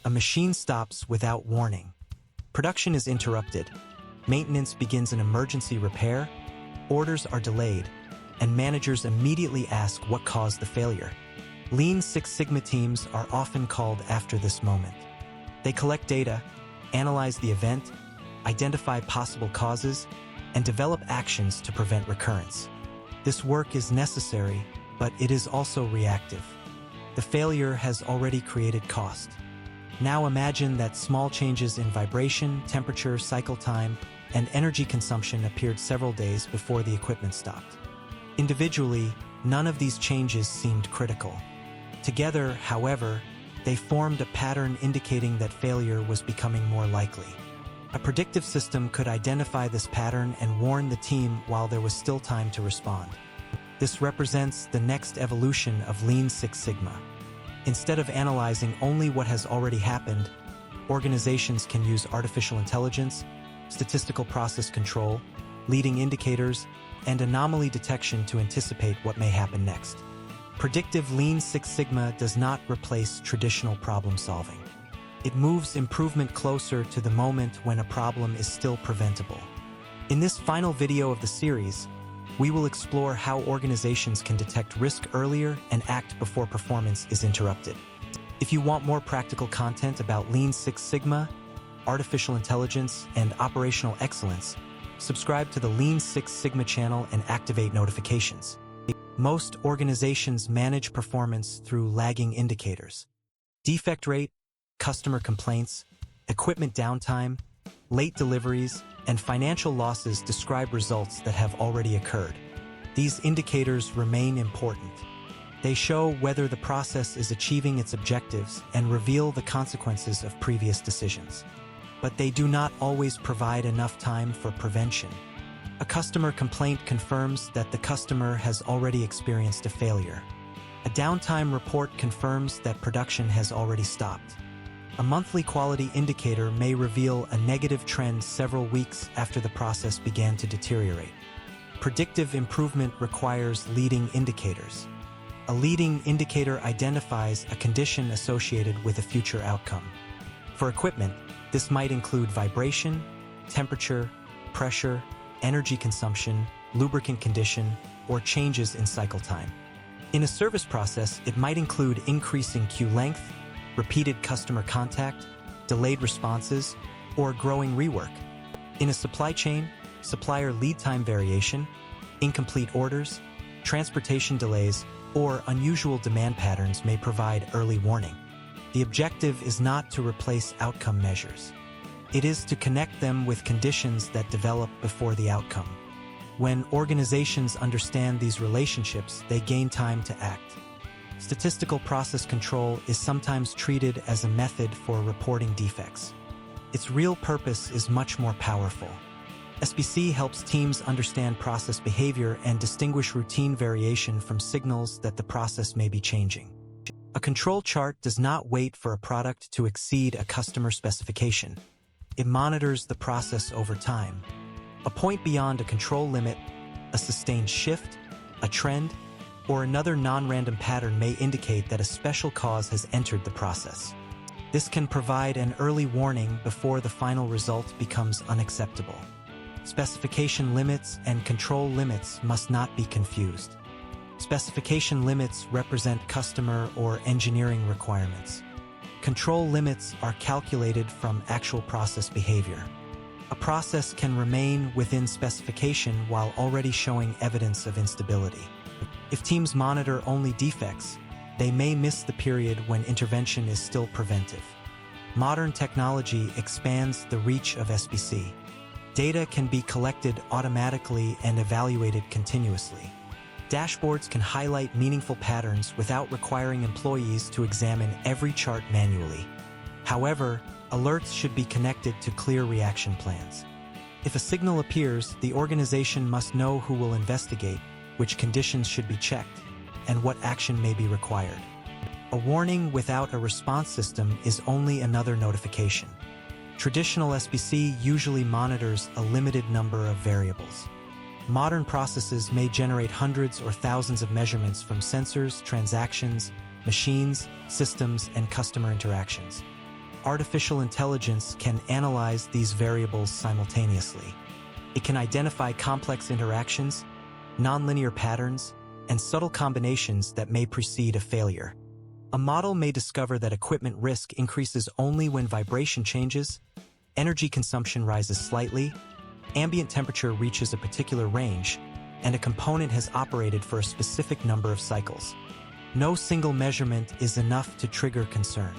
A machine stops without warning. Production is interrupted. Maintenance begins an emergency repair. Orders are delayed, and managers immediately ask what caused the failure. Lean Six Sigma teams are often called after this moment. They collect data, analyze the event, identify possible causes, and develop actions to prevent recurrence. This work is necessary, but it is also reactive. The failure has already created cost. Now imagine that small changes in vibration, temperature, cycle time, and energy consumption appeared several days before the equipment stopped. Individually, none of these changes seemed critical. Together, however, they formed a pattern indicating that failure was becoming more likely. A predictive system could identify this pattern and warn the team while there was still time to respond. This represents the next evolution of Lean Six Sigma. Instead of analyzing only what has already happened, organizations can use artificial intelligence, statistical process control, leading indicators, and anomaly detection to anticipate what may happen next. Predictive Lean Six Sigma does not replace traditional problem solving. It moves improvement closer to the moment when a problem is still preventable. In this final video of the series, we will explore how organizations can detect risk earlier and act before performance is interrupted. If you want more practical content about Lean Six Sigma, artificial intelligence, and operational excellence, subscribe to the Lean Six Sigma channel and activate notifications. Most organizations manage performance through lagging indicators. Defect rate, customer complaints, equipment downtime, late deliveries, and financial losses describe results that have already occurred. These indicators remain important. They show whether the process is achieving its objectives and reveal the consequences of previous decisions. But they do not always provide enough time for prevention. A customer complaint confirms that the customer has already experienced a failure. A downtime report confirms that production has already stopped. A monthly quality indicator may reveal a negative trend several weeks after the process began to deteriorate. Predictive improvement requires leading indicators. A leading indicator identifies a condition associated with a future outcome. For equipment, this might include vibration, temperature, pressure, energy consumption, lubricant condition, or changes in cycle time. In a service process, it might include increasing queue length, repeated customer contact, delayed responses, or growing rework. In a supply chain, supplier lead time variation, incomplete orders, transportation delays, or unusual demand patterns may provide early warning. The objective is not to replace outcome measures. It is to connect them with conditions that develop before the outcome. When organizations understand these relationships, they gain time to act. Statistical process control is sometimes treated as a method for reporting defects. Its real purpose is much more powerful. SPC helps teams understand process behavior and distinguish routine variation from signals that the process may be changing. A control chart does not wait for a product to exceed a customer specification. It monitors the process over time. A point beyond a control limit, a sustained shift, a trend, or another non-random pattern may indicate that a special cause has entered the process. This can provide an early warning before the final result becomes unacceptable. Specification limits and control limits must not be confused. Specification limits represent customer or engineering requirements. Control limits are calculated from actual process behavior. A process can remain within specification while already showing evidence of instability. If teams monitor only defects, they may miss the period when intervention is still preventive. Modern technology expands the reach of SPC. Data can be collected automatically and evaluated continuously. Dashboards can highlight meaningful patterns without requiring employees to examine every chart manually. However, alerts should be connected to clear reaction plans. If a signal appears, the organization must know who will investigate, which conditions should be checked, and what action may be required. A warning without a response system is only another notification. Traditional SPC usually monitors a limited number of variables. Modern processes may generate hundreds or thousands of measurements from sensors, transactions, machines, systems, and customer interactions. artificial intelligence can analyze these variables simultaneously. It can identify complex interactions, nonlinear patterns, and subtle combinations that may precede a failure. A model may discover that equipment risk increases only when vibration changes, energy consumption rises slightly, ambient temperature reaches a particular range, and a component has operated for a specific number of cycles. No single measurement is enough to trigger concern.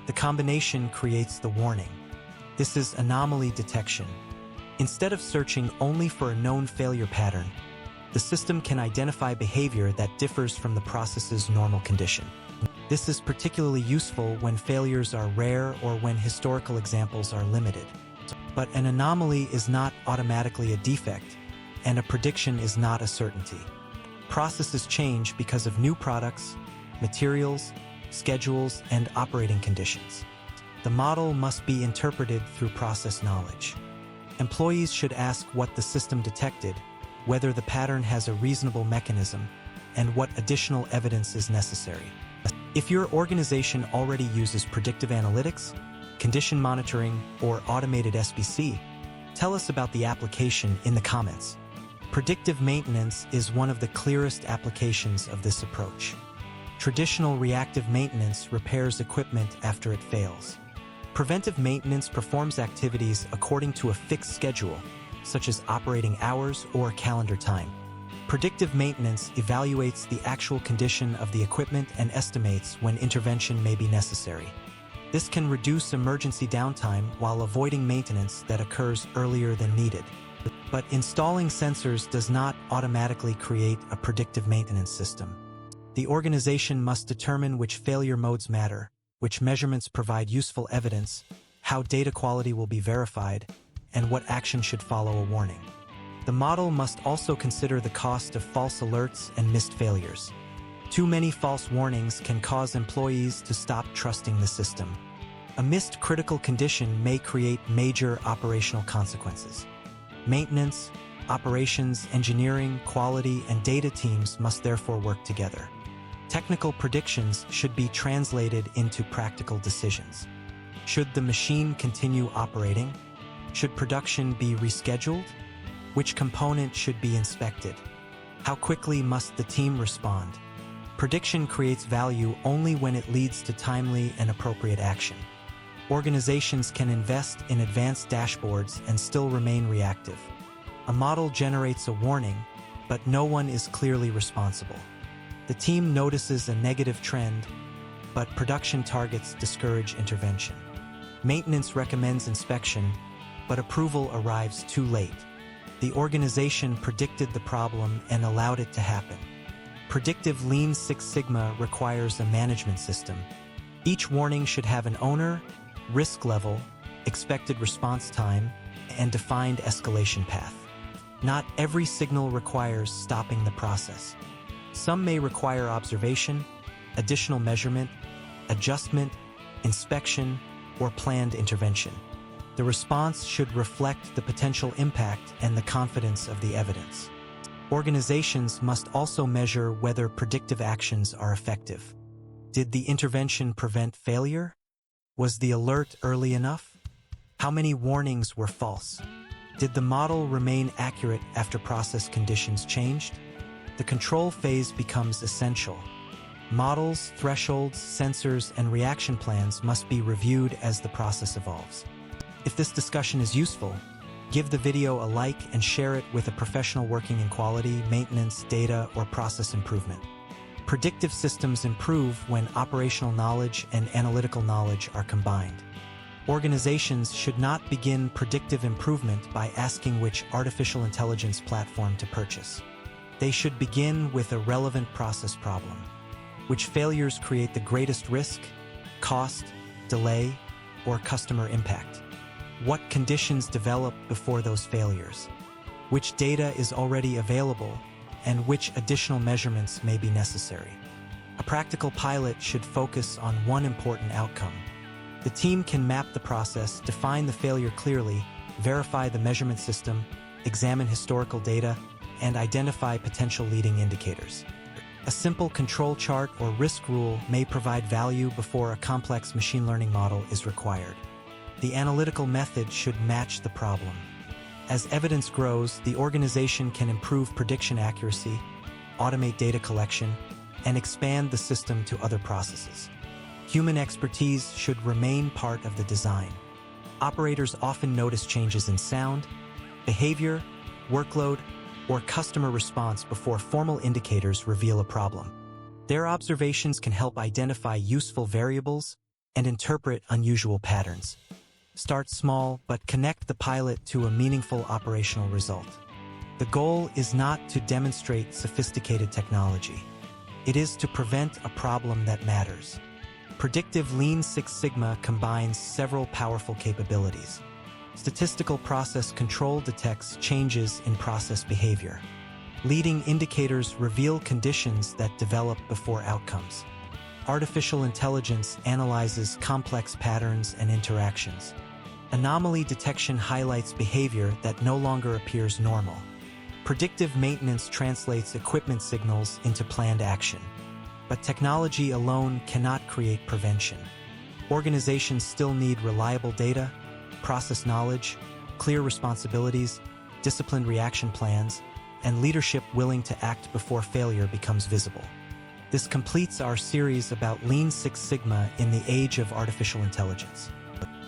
The combination creates the warning. This is anomaly detection. Instead of searching only for a known failure pattern, the system can identify behavior that differs from the process's normal condition. This is particularly useful when failures are rare or when historical examples are limited. But an anomaly is not automatically a defect, and a prediction is not a certainty. Processes change because of new products, materials, schedules, and operating conditions. The model must be interpreted through process knowledge. Employees should ask what the system detected, whether the pattern has a reasonable mechanism, and what additional evidence is necessary. If your organization already uses predictive analytics, condition monitoring, or automated SPC, tell us about the application in the comments. Predictive maintenance is one of the clearest applications of this approach. Traditional reactive maintenance repairs equipment after it fails. Preventive maintenance performs activities according to a fixed schedule, such as operating hours or calendar time. Predictive maintenance evaluates the actual condition of the equipment and estimates when intervention may be necessary. This can reduce emergency downtime while avoiding maintenance that occurs earlier than needed. But installing sensors does not automatically create a predictive maintenance system. The organization must determine which failure modes matter, which measurements provide useful evidence, how data quality will be verified, and what action should follow a warning. The model must also consider the cost of false alerts and missed failures. Too many false warnings can cause employees to stop trusting the system. A missed critical condition may create major operational consequences. Maintenance, operations, engineering, quality, and data teams must therefore work together. Technical predictions should be translated into practical decisions. Should the machine continue operating? Should production be rescheduled? Which component should be inspected? How quickly must the team respond? Prediction creates value only when it leads to timely and appropriate action. Organizations can invest in advanced dashboards and still remain reactive. A model generates a warning, but no one is clearly responsible. The team notices a negative trend, but production targets discourage intervention. Maintenance recommends inspection, but approval arrives too late. The organization predicted the problem and allowed it to happen. Predictive Lean Six Sigma requires a management system. Each warning should have an owner, risk level, expected response time, and defined escalation path. Not every signal requires stopping the process. Some may require observation, additional measurement, adjustment, inspection, or planned intervention. The response should reflect the potential impact and the confidence of the evidence. Organizations must also measure whether predictive actions are effective. Did the intervention prevent failure? Was the alert early enough? How many warnings were false? Did the model remain accurate after process conditions changed? The control phase becomes essential. Models, thresholds, sensors, and reaction plans must be reviewed as the process evolves. If this discussion is useful, give the video a like and share it with a professional working in quality, maintenance, data, or process improvement. Predictive systems improve when operational knowledge and analytical knowledge are combined. Organizations should not begin predictive improvement by asking which artificial intelligence platform to purchase. They should begin with a relevant process problem. Which failures create the greatest risk, cost, delay, or customer impact? What conditions develop before those failures? Which data is already available, and which additional measurements may be necessary? A practical pilot should focus on one important outcome. The team can map the process, define the failure clearly, verify the measurement system, examine historical data, and identify potential leading indicators. A simple control chart or risk rule may provide value before a complex machine learning model is required. The analytical method should match the problem. As evidence grows, the organization can improve prediction accuracy, automate data collection, and expand the system to other processes. Human expertise should remain part of the design. Operators often notice changes in sound, behavior, workload, or customer response before formal indicators reveal a problem. Their observations can help identify useful variables and interpret unusual patterns. Start small, but connect the pilot to a meaningful operational result. The goal is not to demonstrate sophisticated technology. It is to prevent a problem that matters. Predictive Lean Six Sigma combines several powerful capabilities. Statistical process control detects changes in process behavior. Leading indicators reveal conditions that develop before outcomes. Artificial intelligence analyzes complex patterns and interactions. Anomaly detection highlights behavior that no longer appears normal. Predictive maintenance translates equipment signals into planned action. But technology alone cannot create prevention. Organizations still need reliable data, process knowledge, clear responsibilities, disciplined reaction plans, and leadership willing to act before failure becomes visible. This completes our series about Lean Six Sigma in the age of artificial intelligence.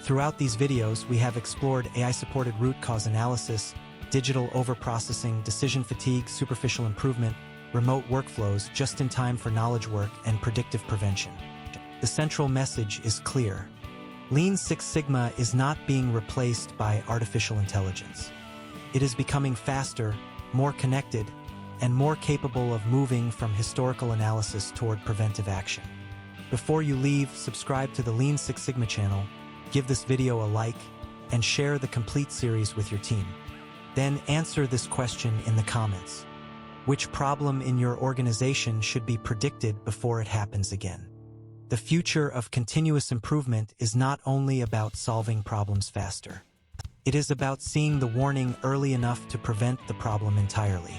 Throughout these videos, we have explored AI-supported root cause analysis, digital overprocessing, decision fatigue, superficial improvement, remote workflows, just-in-time for knowledge work, and predictive prevention. The central message is clear. Lean Six Sigma is not being replaced by artificial intelligence. It is becoming faster, more connected, and more capable of moving from historical analysis toward preventive action. Before you leave, subscribe to the Lean Six Sigma channel, give this video a like, and share the complete series with your team. Then answer this question in the comments. Which problem in your organization should be predicted before it happens again? The future of continuous improvement is not only about solving problems faster. It is about seeing the warning early enough to prevent the problem entirely.